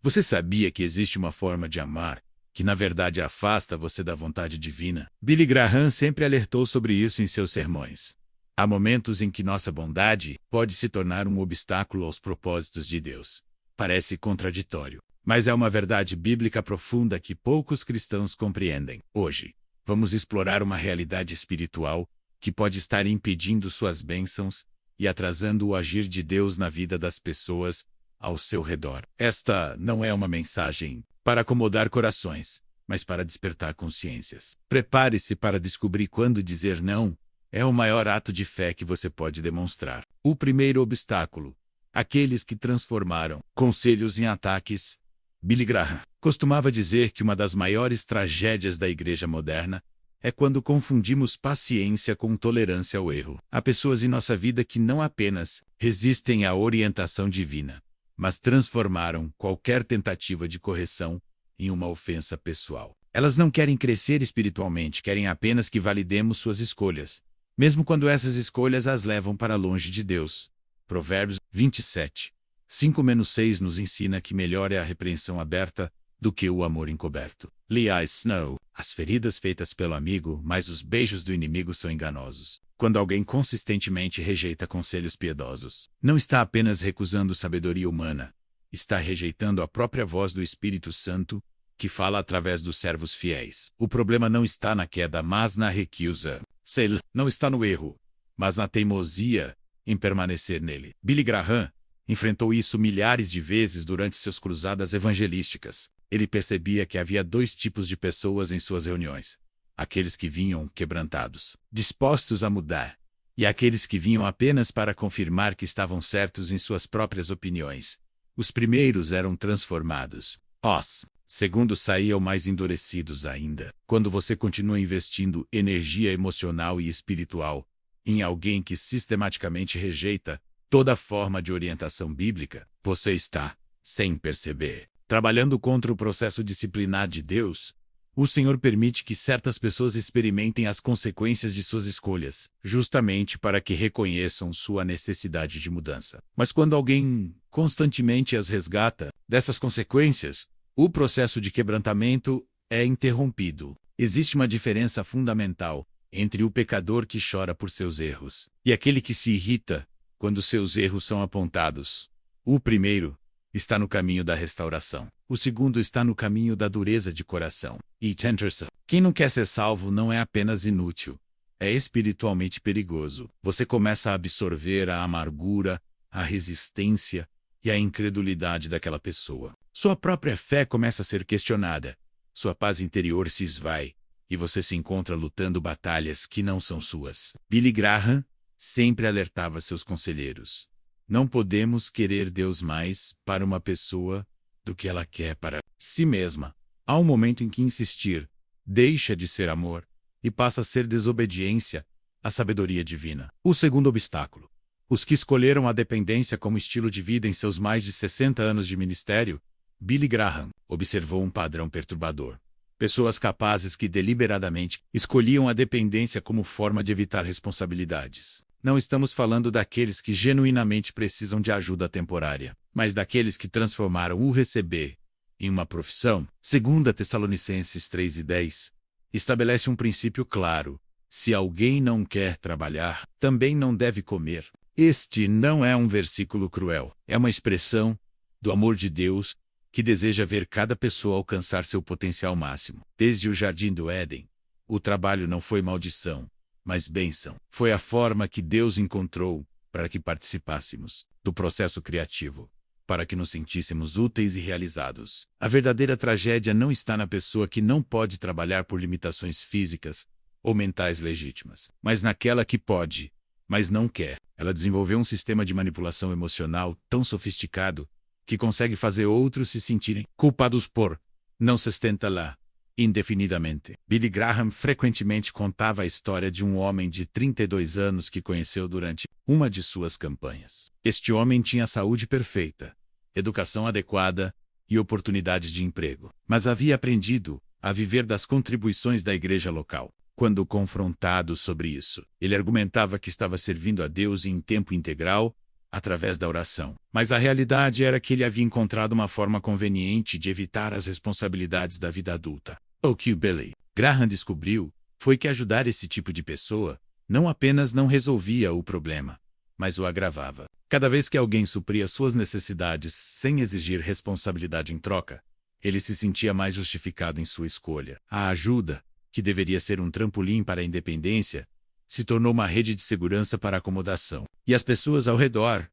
Você sabia que existe uma forma de amar que na verdade afasta você da vontade divina? Billy Graham sempre alertou sobre isso em seus sermões. Há momentos em que nossa bondade pode se tornar um obstáculo aos propósitos de Deus. Parece contraditório, mas é uma verdade bíblica profunda que poucos cristãos compreendem. Hoje, vamos explorar uma realidade espiritual que pode estar impedindo suas bênçãos e atrasando o agir de Deus na vida das pessoas ao seu redor. Esta não é uma mensagem para acomodar corações, mas para despertar consciências. Prepare-se para descobrir quando dizer não é o maior ato de fé que você pode demonstrar. O primeiro obstáculo: aqueles que transformaram conselhos em ataques. Billy Graham costumava dizer que uma das maiores tragédias da igreja moderna é quando confundimos paciência com tolerância ao erro. Há pessoas em nossa vida que não apenas resistem à orientação divina, mas transformaram qualquer tentativa de correção em uma ofensa pessoal. Elas não querem crescer espiritualmente, querem apenas que validemos suas escolhas, mesmo quando essas escolhas as levam para longe de Deus. Provérbios 27, 5-6 nos ensina que melhor é a repreensão aberta do que o amor encoberto. Leah Snow: as feridas feitas pelo amigo, mas os beijos do inimigo são enganosos. Quando alguém consistentemente rejeita conselhos piedosos, não está apenas recusando sabedoria humana, está rejeitando a própria voz do Espírito Santo, que fala através dos servos fiéis. O problema não está na queda, mas na recusa. Selah não está no erro, mas na teimosia em permanecer nele. Billy Graham enfrentou isso milhares de vezes durante suas cruzadas evangelísticas. Ele percebia que havia dois tipos de pessoas em suas reuniões: aqueles que vinham quebrantados, dispostos a mudar, e aqueles que vinham apenas para confirmar que estavam certos em suas próprias opiniões. Os primeiros eram transformados. Os segundos saíam mais endurecidos ainda. Quando você continua investindo energia emocional e espiritual em alguém que sistematicamente rejeita toda forma de orientação bíblica, você está, sem perceber, trabalhando contra o processo disciplinar de Deus. O Senhor permite que certas pessoas experimentem as consequências de suas escolhas, justamente para que reconheçam sua necessidade de mudança. Mas quando alguém constantemente as resgata dessas consequências, o processo de quebrantamento é interrompido. Existe uma diferença fundamental entre o pecador que chora por seus erros e aquele que se irrita quando seus erros são apontados. O primeiro está no caminho da restauração. O segundo está no caminho da dureza de coração. E Henderson: quem não quer ser salvo não é apenas inútil, é espiritualmente perigoso. Você começa a absorver a amargura, a resistência e a incredulidade daquela pessoa. Sua própria fé começa a ser questionada. Sua paz interior se esvai e você se encontra lutando batalhas que não são suas. Billy Graham sempre alertava seus conselheiros: não podemos querer Deus mais para uma pessoa do que ela quer para si mesma. Há um momento em que insistir deixa de ser amor e passa a ser desobediência à sabedoria divina. O segundo obstáculo: os que escolheram a dependência como estilo de vida em seus mais de 60 anos de ministério. Billy Graham observou um padrão perturbador. Pessoas capazes que deliberadamente escolhiam a dependência como forma de evitar responsabilidades. Não estamos falando daqueles que genuinamente precisam de ajuda temporária, mas daqueles que transformaram o receber em uma profissão. 2 Tessalonicenses 3:10 estabelece um princípio claro: se alguém não quer trabalhar, também não deve comer. Este não é um versículo cruel, é uma expressão do amor de Deus que deseja ver cada pessoa alcançar seu potencial máximo. Desde o Jardim do Éden, o trabalho não foi maldição, mas bênção. Foi a forma que Deus encontrou para que participássemos do processo criativo, para que nos sentíssemos úteis e realizados. A verdadeira tragédia não está na pessoa que não pode trabalhar por limitações físicas ou mentais legítimas, mas naquela que pode, mas não quer. Ela desenvolveu um sistema de manipulação emocional tão sofisticado que consegue fazer outros se sentirem culpados por não se sustenta lá indefinidamente. Billy Graham frequentemente contava a história de um homem de 32 anos que conheceu durante uma de suas campanhas. Este homem tinha saúde perfeita, educação adequada e oportunidades de emprego, mas havia aprendido a viver das contribuições da igreja local. Quando confrontado sobre isso, ele argumentava que estava servindo a Deus em tempo integral, através da oração. Mas a realidade era que ele havia encontrado uma forma conveniente de evitar as responsabilidades da vida adulta. O que Billy Graham descobriu foi que ajudar esse tipo de pessoa não apenas não resolvia o problema, mas o agravava. Cada vez que alguém supria suas necessidades sem exigir responsabilidade em troca, ele se sentia mais justificado em sua escolha. A ajuda, que deveria ser um trampolim para a independência, se tornou uma rede de segurança para a acomodação. E as pessoas ao redor,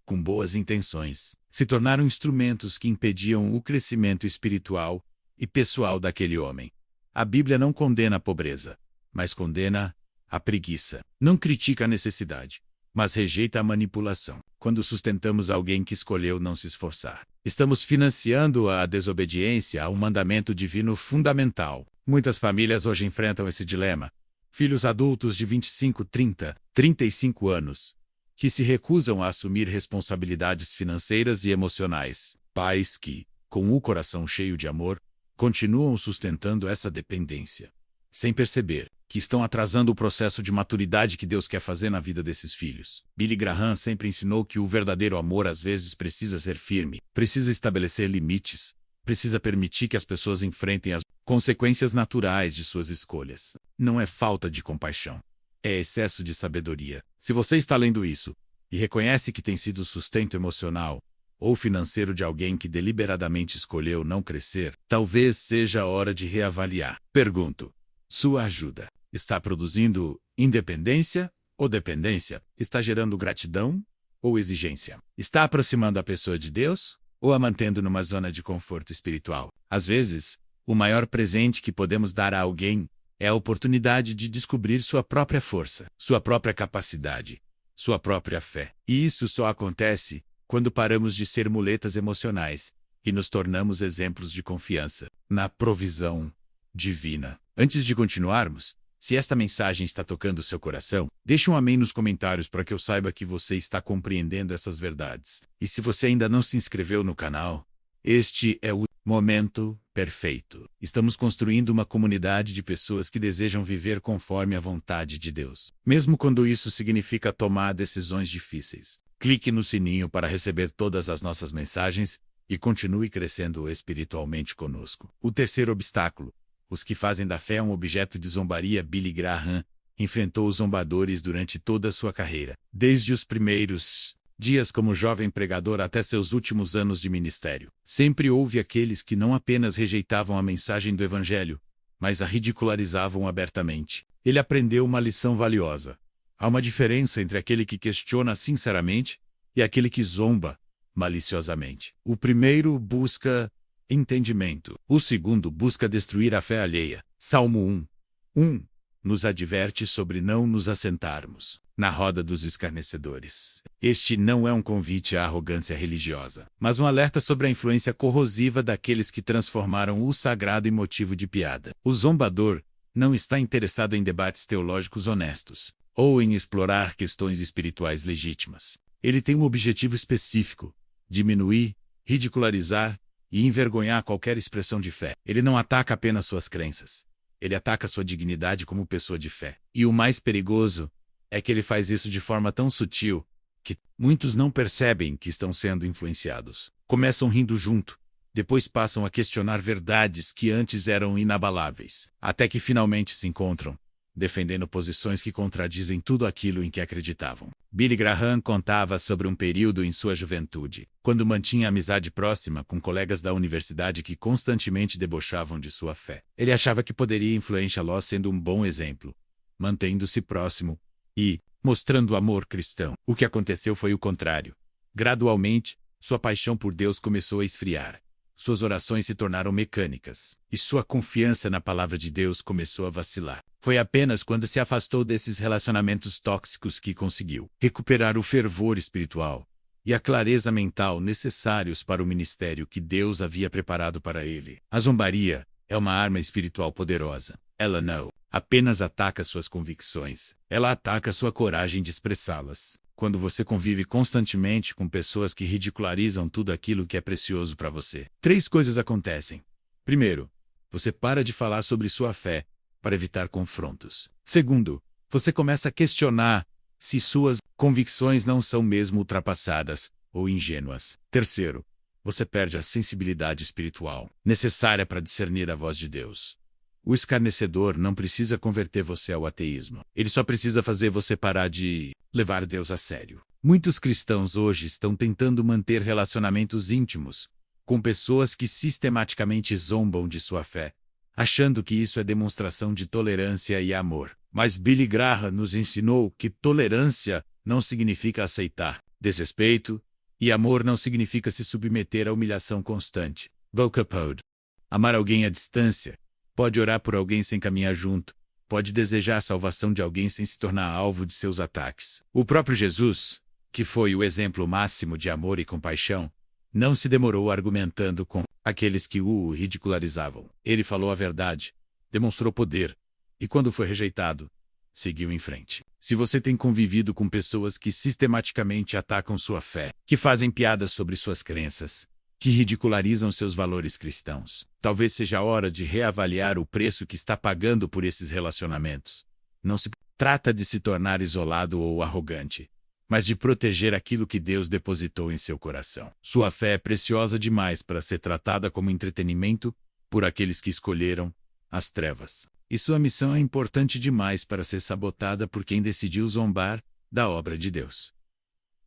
com boas intenções, se tornaram instrumentos que impediam o crescimento espiritual e pessoal daquele homem. A Bíblia não condena a pobreza, mas condena a preguiça. Não critica a necessidade, mas rejeita a manipulação. Quando sustentamos alguém que escolheu não se esforçar, estamos financiando a desobediência a um mandamento divino fundamental. Muitas famílias hoje enfrentam esse dilema. Filhos adultos de 25, 30, 35 anos, que se recusam a assumir responsabilidades financeiras e emocionais. Pais que, com o coração cheio de amor, continuam sustentando essa dependência, sem perceber que estão atrasando o processo de maturidade que Deus quer fazer na vida desses filhos. Billy Graham sempre ensinou que o verdadeiro amor às vezes precisa ser firme, precisa estabelecer limites, precisa permitir que as pessoas enfrentem as consequências naturais de suas escolhas. Não é falta de compaixão, é excesso de sabedoria. Se você está lendo isso e reconhece que tem sido sustento emocional ou financeiro de alguém que deliberadamente escolheu não crescer, talvez seja a hora de reavaliar. Pergunto: sua ajuda está produzindo independência ou dependência? Está gerando gratidão ou exigência? Está aproximando a pessoa de Deus ou a mantendo numa zona de conforto espiritual? Às vezes, o maior presente que podemos dar a alguém é a oportunidade de descobrir sua própria força, sua própria capacidade, sua própria fé. E isso só acontece quando paramos de ser muletas emocionais e nos tornamos exemplos de confiança na provisão divina. Antes de continuarmos, se esta mensagem está tocando seu coração, deixe um amém nos comentários para que eu saiba que você está compreendendo essas verdades. E se você ainda não se inscreveu no canal, este é o momento perfeito. Estamos construindo uma comunidade de pessoas que desejam viver conforme a vontade de Deus, mesmo quando isso significa tomar decisões difíceis. Clique no sininho para receber todas as nossas mensagens e continue crescendo espiritualmente conosco. O terceiro obstáculo: os que fazem da fé um objeto de zombaria. Billy Graham enfrentou os zombadores durante toda a sua carreira, desde os primeiros dias como jovem pregador até seus últimos anos de ministério. Sempre houve aqueles que não apenas rejeitavam a mensagem do Evangelho, mas a ridicularizavam abertamente. Ele aprendeu uma lição valiosa. Há uma diferença entre aquele que questiona sinceramente e aquele que zomba maliciosamente. O primeiro busca entendimento. O segundo busca destruir a fé alheia. Salmo 1:1 nos adverte sobre não nos assentarmos na roda dos escarnecedores. Este não é um convite à arrogância religiosa, mas um alerta sobre a influência corrosiva daqueles que transformaram o sagrado em motivo de piada. O zombador não está interessado em debates teológicos honestos ou em explorar questões espirituais legítimas. Ele tem um objetivo específico: diminuir, ridicularizar e envergonhar qualquer expressão de fé. Ele não ataca apenas suas crenças. Ele ataca sua dignidade como pessoa de fé. E o mais perigoso é que ele faz isso de forma tão sutil que muitos não percebem que estão sendo influenciados. Começam rindo junto, depois passam a questionar verdades que antes eram inabaláveis, até que finalmente se encontram defendendo posições que contradizem tudo aquilo em que acreditavam. Billy Graham contava sobre um período em sua juventude, quando mantinha amizade próxima com colegas da universidade que constantemente debochavam de sua fé. Ele achava que poderia influenciá-los sendo um bom exemplo, mantendo-se próximo e mostrando amor cristão. O que aconteceu foi o contrário. Gradualmente, sua paixão por Deus começou a esfriar. Suas orações se tornaram mecânicas, e sua confiança na palavra de Deus começou a vacilar. Foi apenas quando se afastou desses relacionamentos tóxicos que conseguiu recuperar o fervor espiritual e a clareza mental necessários para o ministério que Deus havia preparado para ele. A zombaria é uma arma espiritual poderosa. Ela não apenas ataca suas convicções, ela ataca sua coragem de expressá-las. Quando você convive constantemente com pessoas que ridicularizam tudo aquilo que é precioso para você, 3 coisas acontecem. Primeiro, você para de falar sobre sua fé para evitar confrontos. Segundo, você começa a questionar se suas convicções não são mesmo ultrapassadas ou ingênuas. Terceiro, você perde a sensibilidade espiritual necessária para discernir a voz de Deus. O escarnecedor não precisa converter você ao ateísmo. Ele só precisa fazer você parar de levar Deus a sério. Muitos cristãos hoje estão tentando manter relacionamentos íntimos com pessoas que sistematicamente zombam de sua fé, achando que isso é demonstração de tolerância e amor. Mas Billy Graham nos ensinou que tolerância não significa aceitar desrespeito, e amor não significa se submeter à humilhação constante. Vocapode. Amar alguém à distância. Pode orar por alguém sem caminhar junto. Pode desejar a salvação de alguém sem se tornar alvo de seus ataques. O próprio Jesus, que foi o exemplo máximo de amor e compaixão, não se demorou argumentando com aqueles que o ridicularizavam. Ele falou a verdade, demonstrou poder, e quando foi rejeitado, seguiu em frente. Se você tem convivido com pessoas que sistematicamente atacam sua fé, que fazem piadas sobre suas crenças, que ridicularizam seus valores cristãos, talvez seja a hora de reavaliar o preço que está pagando por esses relacionamentos. Não se trata de se tornar isolado ou arrogante, mas de proteger aquilo que Deus depositou em seu coração. Sua fé é preciosa demais para ser tratada como entretenimento por aqueles que escolheram as trevas. E sua missão é importante demais para ser sabotada por quem decidiu zombar da obra de Deus.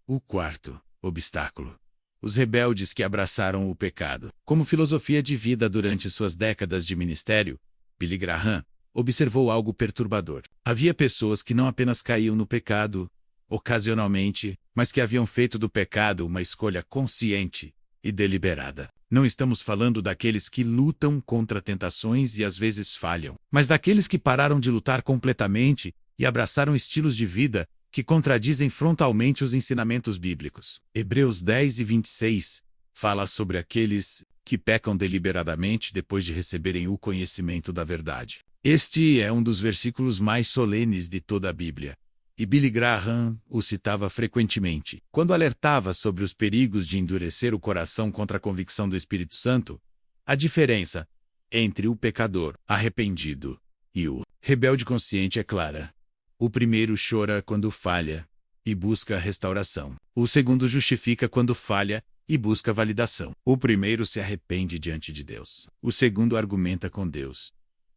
O quarto obstáculo: os rebeldes que abraçaram o pecado. Como filosofia de vida durante suas décadas de ministério, Billy Graham observou algo perturbador. Havia pessoas que não apenas caíam no pecado ocasionalmente, mas que haviam feito do pecado uma escolha consciente e deliberada. Não estamos falando daqueles que lutam contra tentações e às vezes falham, mas daqueles que pararam de lutar completamente e abraçaram estilos de vida que contradizem frontalmente os ensinamentos bíblicos. Hebreus 10:26 fala sobre aqueles que pecam deliberadamente depois de receberem o conhecimento da verdade. Este é um dos versículos mais solenes de toda a Bíblia, e Billy Graham o citava frequentemente. Quando alertava sobre os perigos de endurecer o coração contra a convicção do Espírito Santo, a diferença entre o pecador arrependido e o rebelde consciente é clara. O primeiro chora quando falha e busca restauração. O segundo justifica quando falha e busca validação. O primeiro se arrepende diante de Deus. O segundo argumenta com Deus.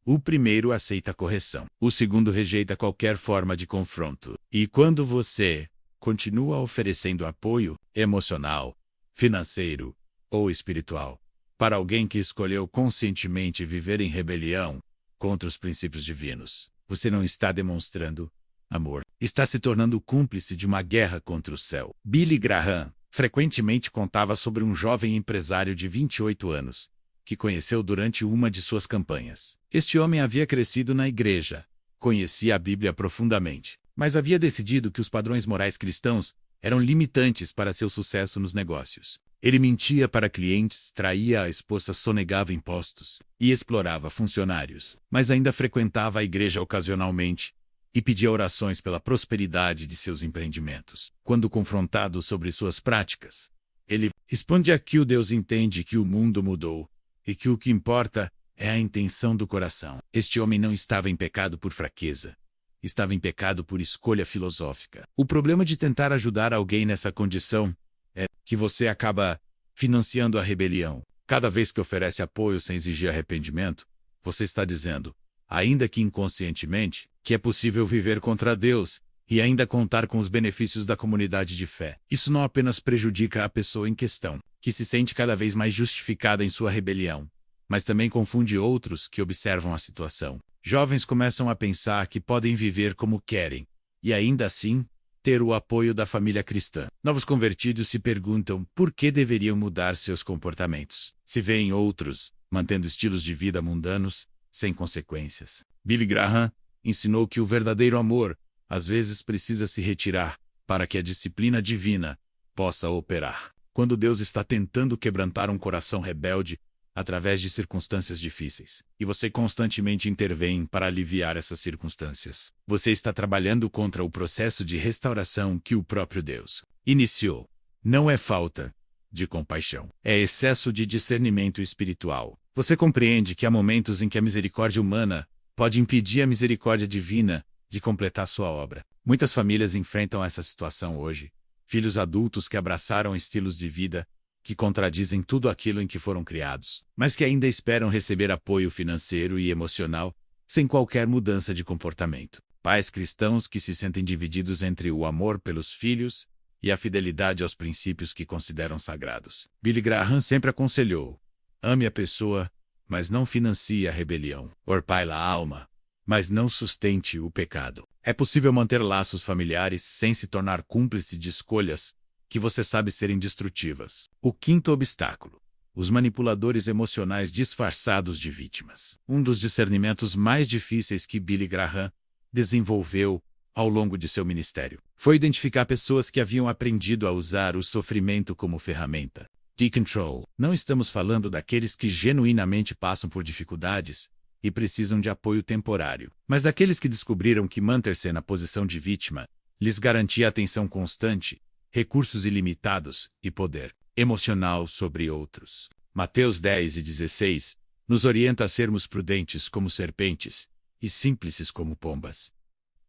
O primeiro aceita a correção. O segundo rejeita qualquer forma de confronto. E quando você continua oferecendo apoio emocional, financeiro ou espiritual para alguém que escolheu conscientemente viver em rebelião contra os princípios divinos, você não está demonstrando amor. Está se tornando cúmplice de uma guerra contra o céu. Billy Graham frequentemente contava sobre um jovem empresário de 28 anos, que conheceu durante uma de suas campanhas. Este homem havia crescido na igreja, conhecia a Bíblia profundamente, mas havia decidido que os padrões morais cristãos eram limitantes para seu sucesso nos negócios. Ele mentia para clientes, traía a esposa, sonegava impostos e explorava funcionários, mas ainda frequentava a igreja ocasionalmente e pedia orações pela prosperidade de seus empreendimentos. Quando confrontado sobre suas práticas, ele responde que o Deus entende que o mundo mudou e que o que importa é a intenção do coração. Este homem não estava em pecado por fraqueza. Estava em pecado por escolha filosófica. O problema de tentar ajudar alguém nessa condição é que você acaba financiando a rebelião. Cada vez que oferece apoio sem exigir arrependimento, você está dizendo, ainda que inconscientemente, que é possível viver contra Deus e ainda contar com os benefícios da comunidade de fé. Isso não apenas prejudica a pessoa em questão, que se sente cada vez mais justificada em sua rebelião, mas também confunde outros que observam a situação. Jovens começam a pensar que podem viver como querem, e ainda assim, ter o apoio da família cristã. Novos convertidos se perguntam por que deveriam mudar seus comportamentos, se veem outros mantendo estilos de vida mundanos, sem consequências. Billy Graham ensinou que o verdadeiro amor às vezes precisa se retirar para que a disciplina divina possa operar. Quando Deus está tentando quebrantar um coração rebelde através de circunstâncias difíceis, e você constantemente intervém para aliviar essas circunstâncias, você está trabalhando contra o processo de restauração que o próprio Deus iniciou. Não é falta de compaixão, é excesso de discernimento espiritual. Você compreende que há momentos em que a misericórdia humana pode impedir a misericórdia divina de completar sua obra. Muitas famílias enfrentam essa situação hoje. Filhos adultos que abraçaram estilos de vida que contradizem tudo aquilo em que foram criados, mas que ainda esperam receber apoio financeiro e emocional sem qualquer mudança de comportamento. Pais cristãos que se sentem divididos entre o amor pelos filhos e a fidelidade aos princípios que consideram sagrados. Billy Graham sempre aconselhou: ame a pessoa, mas não financie a rebelião. Orpai a alma, mas não sustente o pecado. É possível manter laços familiares sem se tornar cúmplice de escolhas que você sabe serem destrutivas. O quinto obstáculo: os manipuladores emocionais disfarçados de vítimas. Um dos discernimentos mais difíceis que Billy Graham desenvolveu ao longo de seu ministério foi identificar pessoas que haviam aprendido a usar o sofrimento como ferramenta de control. Não estamos falando daqueles que genuinamente passam por dificuldades e precisam de apoio temporário, mas daqueles que descobriram que manter-se na posição de vítima lhes garantia atenção constante, recursos ilimitados e poder emocional sobre outros. Mateus 10:16 nos orienta a sermos prudentes como serpentes e simples como pombas.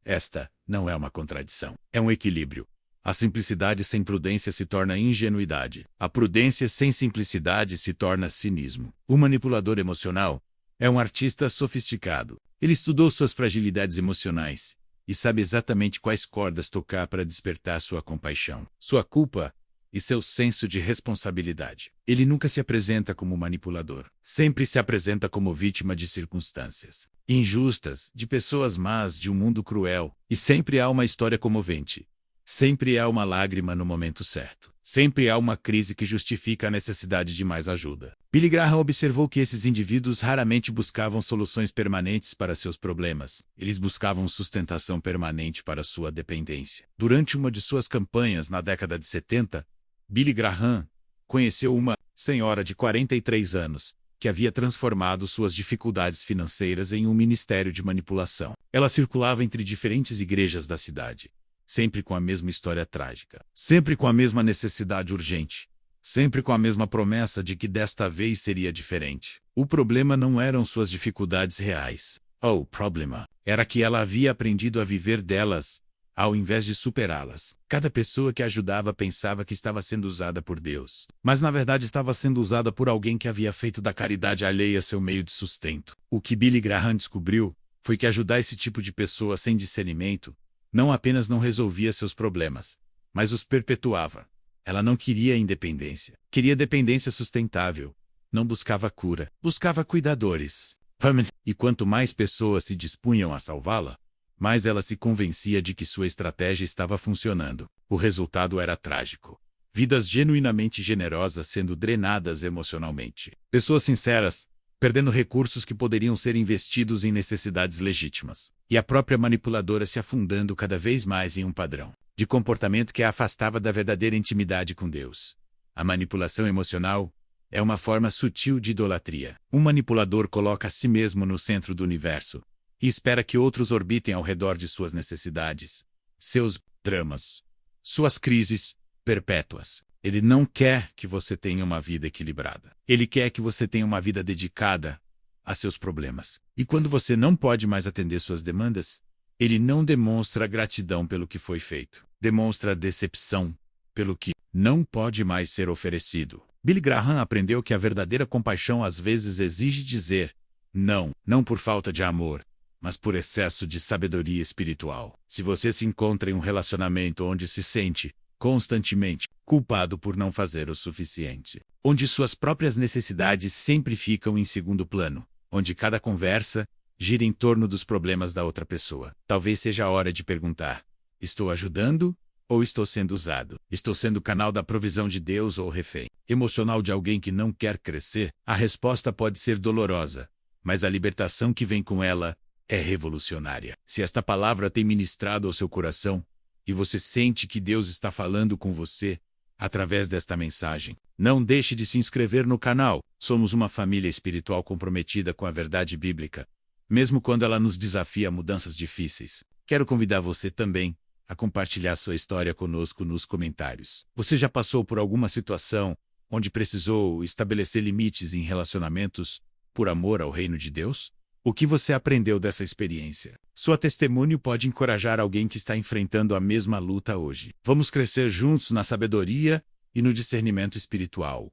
Esta não é uma contradição, é um equilíbrio. A simplicidade sem prudência se torna ingenuidade. A prudência sem simplicidade se torna cinismo. O manipulador emocional é um artista sofisticado. Ele estudou suas fragilidades emocionais e sabe exatamente quais cordas tocar para despertar sua compaixão, sua culpa e seu senso de responsabilidade. Ele nunca se apresenta como manipulador. Sempre se apresenta como vítima de circunstâncias injustas, de pessoas más, de um mundo cruel. E sempre há uma história comovente. Sempre há uma lágrima no momento certo. Sempre há uma crise que justifica a necessidade de mais ajuda. Billy Graham observou que esses indivíduos raramente buscavam soluções permanentes para seus problemas. Eles buscavam sustentação permanente para sua dependência. Durante uma de suas campanhas na década de 70, Billy Graham conheceu uma senhora de 43 anos que havia transformado suas dificuldades financeiras em um ministério de manipulação. Ela circulava entre diferentes igrejas da cidade, sempre com a mesma história trágica, sempre com a mesma necessidade urgente, sempre com a mesma promessa de que desta vez seria diferente. O problema não eram suas dificuldades reais. O problema era que ela havia aprendido a viver delas, ao invés de superá-las. Cada pessoa que ajudava pensava que estava sendo usada por Deus, mas na verdade estava sendo usada por alguém que havia feito da caridade alheia seu meio de sustento. O que Billy Graham descobriu foi que ajudar esse tipo de pessoa sem discernimento não apenas não resolvia seus problemas, mas os perpetuava. Ela não queria independência. Queria dependência sustentável. Não buscava cura. Buscava cuidadores. E quanto mais pessoas se dispunham a salvá-la, mais ela se convencia de que sua estratégia estava funcionando. O resultado era trágico. Vidas genuinamente generosas sendo drenadas emocionalmente. Pessoas sinceras perdendo recursos que poderiam ser investidos em necessidades legítimas. E a própria manipuladora se afundando cada vez mais em um padrão de comportamento que a afastava da verdadeira intimidade com Deus. A manipulação emocional é uma forma sutil de idolatria. Um manipulador coloca a si mesmo no centro do universo e espera que outros orbitem ao redor de suas necessidades, seus dramas, suas crises perpétuas. Ele não quer que você tenha uma vida equilibrada. Ele quer que você tenha uma vida dedicada a seus problemas. E quando você não pode mais atender suas demandas, ele não demonstra gratidão pelo que foi feito. Demonstra decepção pelo que não pode mais ser oferecido. Billy Graham aprendeu que a verdadeira compaixão às vezes exige dizer não, não por falta de amor, mas por excesso de sabedoria espiritual. Se você se encontra em um relacionamento onde se sente constantemente culpado por não fazer o suficiente, onde suas próprias necessidades sempre ficam em segundo plano, onde cada conversa gira em torno dos problemas da outra pessoa, talvez seja a hora de perguntar: estou ajudando ou estou sendo usado? Estou sendo canal da provisão de Deus ou refém emocional de alguém que não quer crescer? A resposta pode ser dolorosa, mas a libertação que vem com ela é revolucionária. Se esta palavra tem ministrado ao seu coração e você sente que Deus está falando com você através desta mensagem, não deixe de se inscrever no canal. Somos uma família espiritual comprometida com a verdade bíblica, mesmo quando ela nos desafia a mudanças difíceis. Quero convidar você também a compartilhar sua história conosco nos comentários. Você já passou por alguma situação onde precisou estabelecer limites em relacionamentos por amor ao reino de Deus? O que você aprendeu dessa experiência? Sua testemunho pode encorajar alguém que está enfrentando a mesma luta hoje. Vamos crescer juntos na sabedoria e no discernimento espiritual.